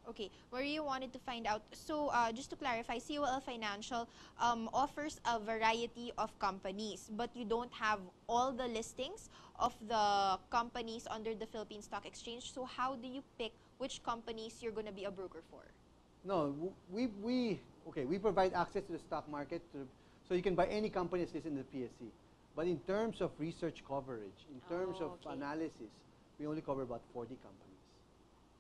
Okay, Maria wanted to find out, so just to clarify, COL Financial offers a variety of companies, but you don't have all the listings of the companies under the Philippine Stock Exchange. So how do you pick which companies you're going to be a broker for? No, we provide access to the stock market, so you can buy any company that's listed in the PSC. But in terms of research coverage, in terms of analysis, we only cover about 40 companies.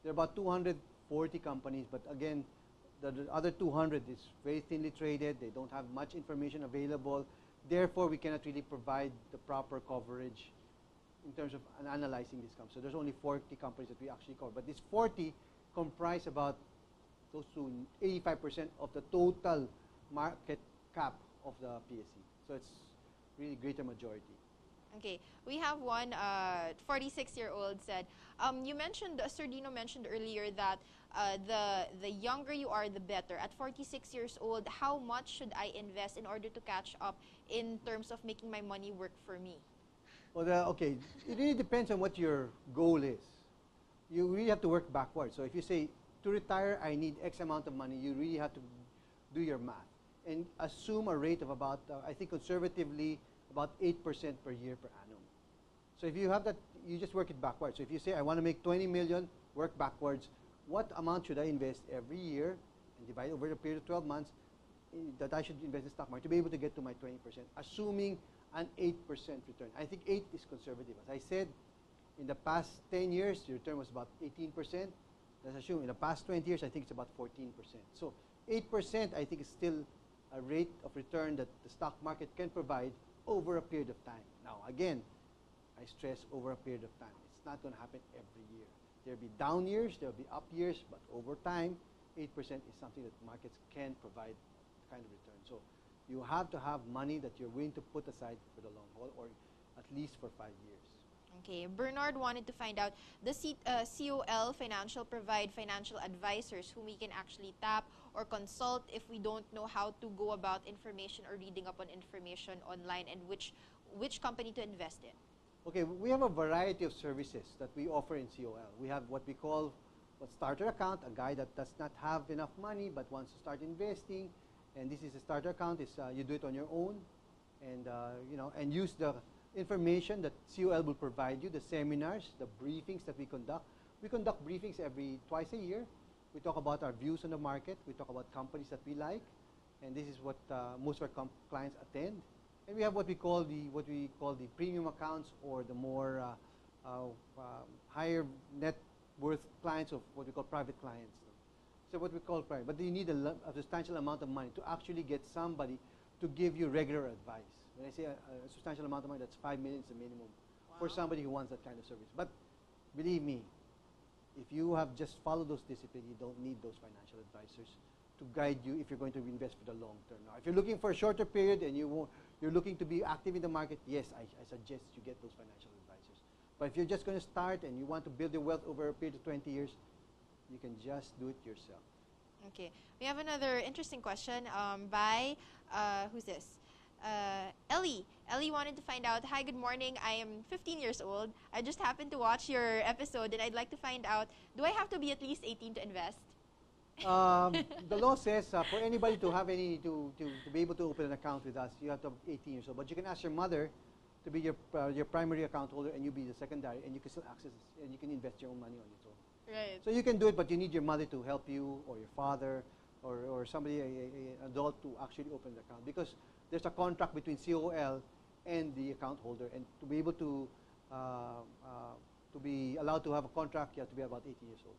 There are about 240 companies, but again, the other 200 is very thinly traded. They don't have much information available. Therefore, we cannot really provide the proper coverage in terms of analyzing these companies. So there's only 40 companies that we actually cover. But these 40 comprise about close to 85% of the total market cap of the PSC. So it's really greater majority. Okay, we have one 46-year-old said, you mentioned, Sir Dino mentioned earlier that the younger you are, the better. At 46 years old, how much should I invest in order to catch up in terms of making my money work for me? Well, okay, it really depends on what your goal is. You really have to work backwards. So if you say, to retire, I need X amount of money, you really have to do your math and assume a rate of about, I think conservatively, about 8% per year per annum. So if you have that, you just work it backwards. So if you say, I want to make 20 million, work backwards, what amount should I invest every year and divide over a period of 12 months that I should invest in the stock market to be able to get to my 20%, assuming an 8% return. I think 8 is conservative. As I said, in the past 10 years, the return was about 18%. Let's assume in the past 20 years, I think it's about 14%. So 8%, I think, is still a rate of return that the stock market can provide over a period of time. Now, again, I stress over a period of time. It's not going to happen every year. There will be down years, there will be up years, but over time, 8% is something that markets can provide kind of return. So you have to have money that you're willing to put aside for the long haul, or at least for 5 years. Okay, Bernard wanted to find out, does COL Financial provide financial advisors whom we can actually tap or consult if we don't know how to go about information or reading up on information online, and which company to invest in? Okay, we have a variety of services that we offer in COL. We have what we call a starter account, a guy that does not have enough money but wants to start investing, and this is a starter account. It's, you do it on your own, and and use the information that COL will provide you, the seminars, the briefings that we conduct. We conduct briefings twice a year. We talk about our views on the market. We talk about companies that we like, and this is what most of our clients attend. And we have what we call the premium accounts, or the more higher net worth clients, of what we call private clients. So what we call private, but you need a substantial amount of money to actually get somebody to give you regular advice. When I say a substantial amount of money, that's 5 million is the minimum for somebody who wants that kind of service. But believe me, if you have just followed those disciplines, you don't need those financial advisors to guide you if you're going to invest for the long term. Now, if you're looking for a shorter period and you're looking to be active in the market, yes, I suggest you get those financial advisors. But if you're just going to start and you want to build your wealth over a period of 20 years, you can just do it yourself. Okay. We have another interesting question by, who's this? Ellie. Ellie wanted to find out, hi, good morning. I am 15 years old. I just happened to watch your episode, and I'd like to find out, do I have to be at least 18 to invest? The law says for anybody to have to be able to open an account with us, you have to be 18 years old. But you can ask your mother to be your primary account holder, and you be the secondary, and you can still access and you can invest your own money on its own. Right. So you can do it, but you need your mother to help you, or your father, or somebody, an adult, to actually open the account, because there's a contract between COL and the account holder, and to be able to be allowed to have a contract, you have to be about 18 years old.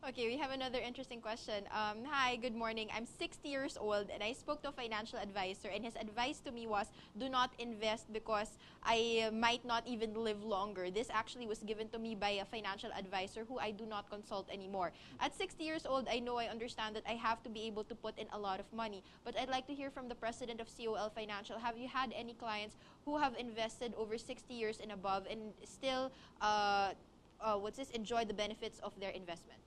Okay, we have another interesting question. Hi, good morning. I'm 60 years old, and I spoke to a financial advisor, and his advice to me was, do not invest because I might not even live longer. This actually was given to me by a financial advisor who I do not consult anymore. At 60 years old, I know, I understand that I have to be able to put in a lot of money, but I'd like to hear from the president of COL Financial. Have you had any clients who have invested over 60 years and above and still enjoy the benefits of their investment?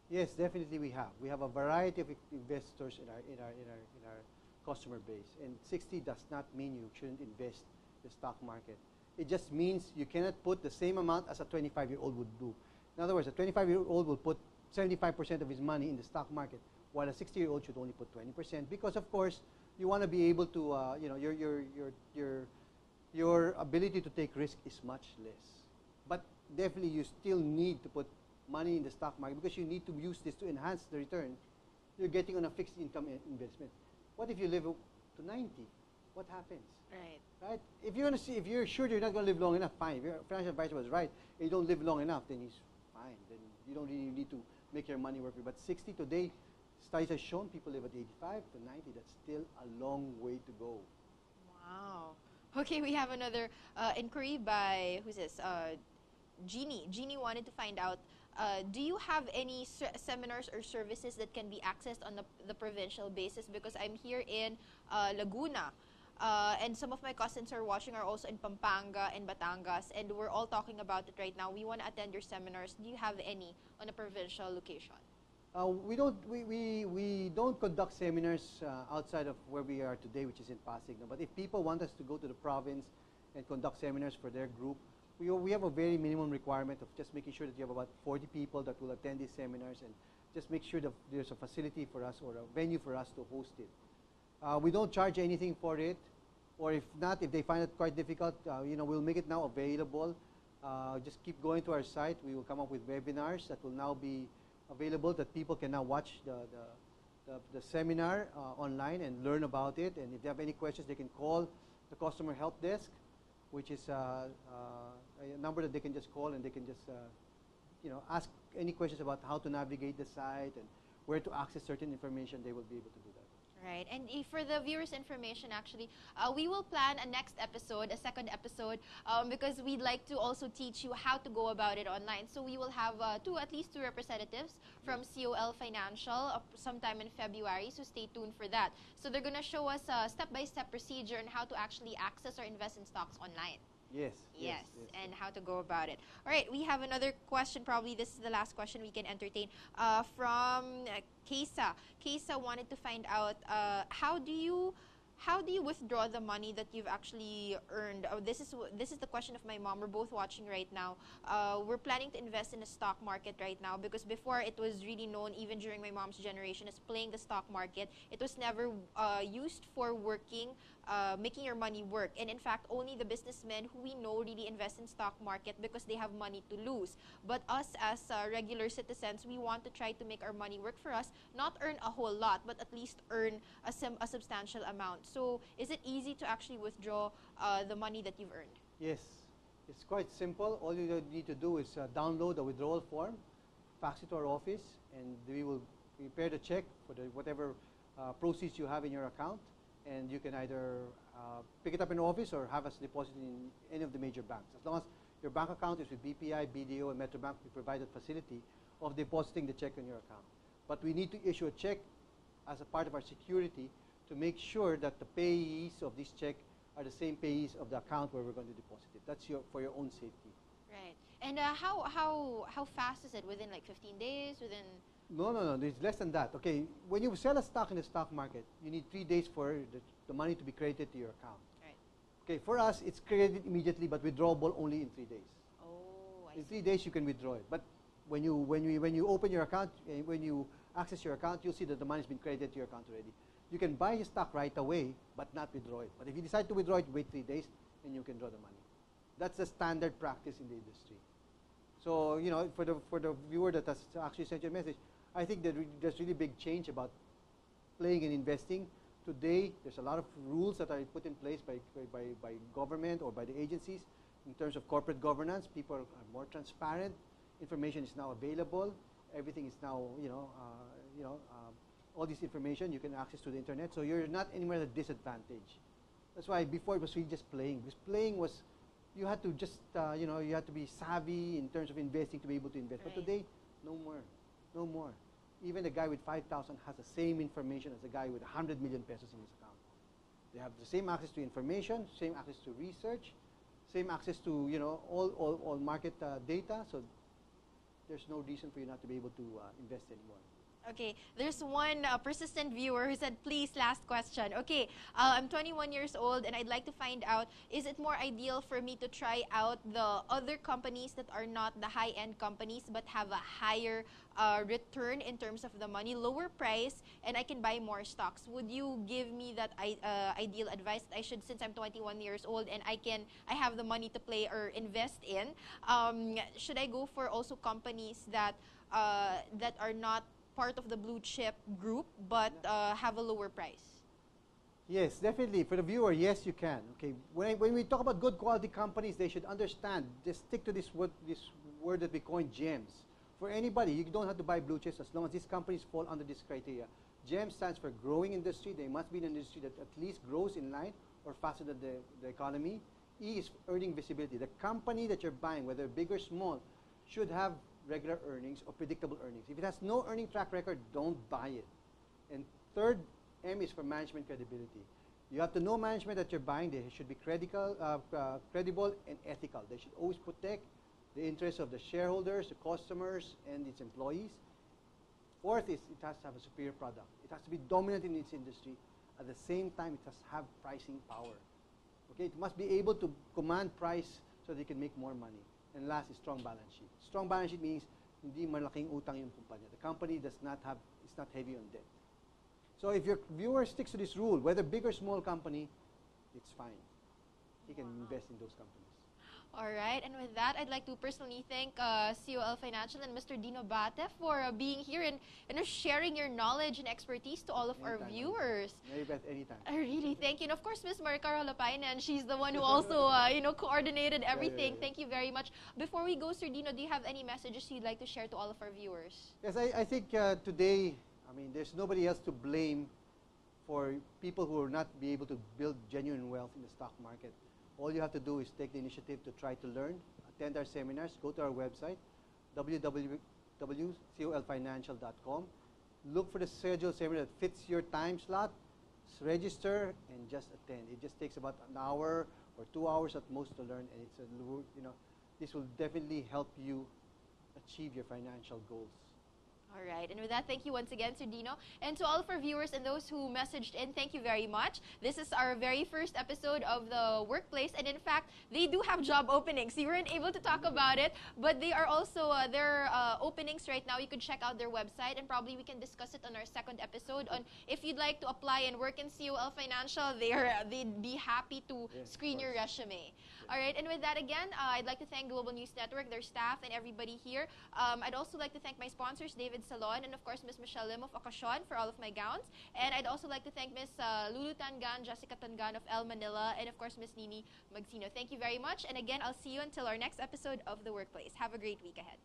Yes, definitely we have. We have a variety of investors in our customer base, and 60 does not mean you shouldn't invest in the stock market. It just means you cannot put the same amount as a 25-year-old would do. In other words, a 25-year-old will put 75% of his money in the stock market, while a 60-year-old should only put 20%, because of course you want to be able to, your ability to take risk is much less. But definitely you still need to put money in the stock market because you need to use this to enhance the return you're getting on a fixed income investment. What if you live to 90? What happens? Right. Right? If you're sure you're not going to live long enough, fine. If your financial advisor was right, and you don't live long enough, then he's fine. Then you don't really need to make your money work. But 60 today, studies have shown people live at 85 to 90. That's still a long way to go. Wow. Okay, we have another inquiry by, who's this? Jeannie. Jeannie wanted to find out, do you have any seminars or services that can be accessed on the provincial basis? Because I'm here in Laguna. And some of my cousins are watching are also in Pampanga and Batangas, and we're all talking about it right now. We want to attend your seminars. Do you have any on a provincial location? We don't conduct seminars outside of where we are today, which is in Pasig. But if people want us to go to the province and conduct seminars for their group, we have a very minimum requirement of just making sure that you have about 40 people that will attend these seminars, and just make sure that there's a facility for us or a venue for us to host it. We don't charge anything for it, or if not, if they find it quite difficult, we'll make it now available. Just keep going to our site. We will come up with webinars that will now be available, that people can now watch the seminar online and learn about it. And if they have any questions, they can call the customer help desk, which is a number that they can just call, and they can just ask any questions about how to navigate the site and where to access certain information. They will be able to do that. Right, and for the viewers' information, actually, we will plan a next episode, a second episode, because we'd like to also teach you how to go about it online. So we will have at least two representatives from COL Financial sometime in February, so stay tuned for that. So they're going to show us a step-by-step procedure on how to actually access or invest in stocks online. Yes, and how to go about it. All right, we have another question. Probably this is the last question we can entertain from Kesa. Kesa wanted to find out how do you withdraw the money that you've actually earned? This is the question of my mom. We're both watching right now. We're planning to invest in the stock market right now, because before it was really known, even during my mom's generation, as playing the stock market. It was never used for working, making your money work. And in fact, only the businessmen who we know really invest in stock market because they have money to lose. But us as regular citizens, we want to try to make our money work for us, not earn a whole lot, but at least earn a substantial amount. So is it easy to actually withdraw the money that you've earned? Yes, it's quite simple. All you need to do is download the withdrawal form, fax it to our office, and we will prepare the check for whatever proceeds you have in your account. And you can either pick it up in the office or have us deposit in any of the major banks. As long as your bank account is with BPI, BDO, and Metrobank, we provide that facility of depositing the check on your account. But we need to issue a check as a part of our security to make sure that the payees of this check are the same payees of the account where we're going to deposit it. That's for your own safety. Right. And how fast is it? Within like 15 days? Within? No. It's less than that. Okay, when you sell a stock in the stock market, you need 3 days for the money to be credited to your account. Right. Okay, for us, it's credited immediately, but withdrawable only in 3 days. Oh, I see. In 3 days, you can withdraw it. But when you open your account, when you access your account, you'll see that the money's been credited to your account already. You can buy your stock right away, but not withdraw it. But if you decide to withdraw it, wait 3 days, and you can draw the money. That's the standard practice in the industry. So, for the viewer that has actually sent you a message, I think that there's really big change about playing and investing. Today, there's a lot of rules that are put in place by government or by the agencies in terms of corporate governance. People are more transparent. Information is now available. Everything is now, all this information you can access to the internet. So you're not anywhere at a disadvantage. That's why before it was really just playing. Because playing was, you had to just, you had to be savvy in terms of investing to be able to invest. Right. But today, no more. Even the guy with 5,000 has the same information as the guy with 100 million pesos in his account. They have the same access to information, same access to research, same access to all market data. So there's no reason for you not to be able to invest anymore. Okay, there's one persistent viewer who said, please, last question. Okay, I'm 21 years old and I'd like to find out, is it more ideal for me to try out the other companies that are not the high-end companies but have a higher return in terms of the money, lower price, and I can buy more stocks? Would you give me that ideal advice that I should, since I'm 21 years old and I have the money to play or invest in, should I go for also companies that that are not part of the blue chip group but have a lower price? Yes, definitely. For the viewer, yes, you can. Okay, when we talk about good quality companies, they should understand. Just stick to this word that we coined GEMS. For anybody, you don't have to buy blue chips as long as these companies fall under this criteria. GEMS stands for growing industry. They must be an industry that at least grows in line or faster than the economy. E is earning visibility. The company that you're buying, whether big or small, should have regular earnings or predictable earnings. If it has no earning track record, don't buy it. And third, M is for management credibility. You have to know management that you're buying. They should be credible and ethical. They should always protect the interests of the shareholders, the customers, and its employees. Fourth is it has to have a superior product. It has to be dominant in its industry. At the same time, it has to have pricing power. Okay, it must be able to command price so they can make more money. And last is strong balance sheet. Strong balance sheet means hindi malaking utang yung kumpanya. The company is not heavy on debt. So if your viewer sticks to this rule, whether big or small company, it's fine. He can invest in those companies. All right, and with that, I'd like to personally thank COL Financial and Mr. Dino Bate for being here and sharing your knowledge and expertise to all of our viewers. Marybeth, anytime. Really, thank you. And of course, Ms. Maricar Holopainen, she's the one who also, coordinated everything. Thank you very much. Before we go, Sir Dino, do you have any messages you'd like to share to all of our viewers? Yes, I think today, there's nobody else to blame for people who will not be able to build genuine wealth in the stock market. All you have to do is take the initiative to try to learn, attend our seminars, go to our website, www.colfinancial.com. Look for the scheduled seminar that fits your time slot, register, and just attend. It just takes about an hour or 2 hours at most to learn, and it's this will definitely help you achieve your financial goals. All right, and with that, thank you once again, Sir Dino. And to all of our viewers and those who messaged in, thank you very much. This is our very first episode of The Workplace, and in fact, they do have job openings. You weren't able to talk about it, but they are also, their openings right now. You could check out their website, and probably we can discuss it on our second episode on if you'd like to apply and work in COL Financial, they'd be happy to screen your resume. All right, and with that again, I'd like to thank Global News Network, their staff, and everybody here. I'd also like to thank my sponsors, David Salon, and of course, Ms. Michelle Lim of Occasion for all of my gowns. And I'd also like to thank Ms. Lulu Tangan, Jessica Tangan of El Manila, and of course, Ms. Nini Magsino. Thank you very much. And again, I'll see you until our next episode of The Workplace. Have a great week ahead.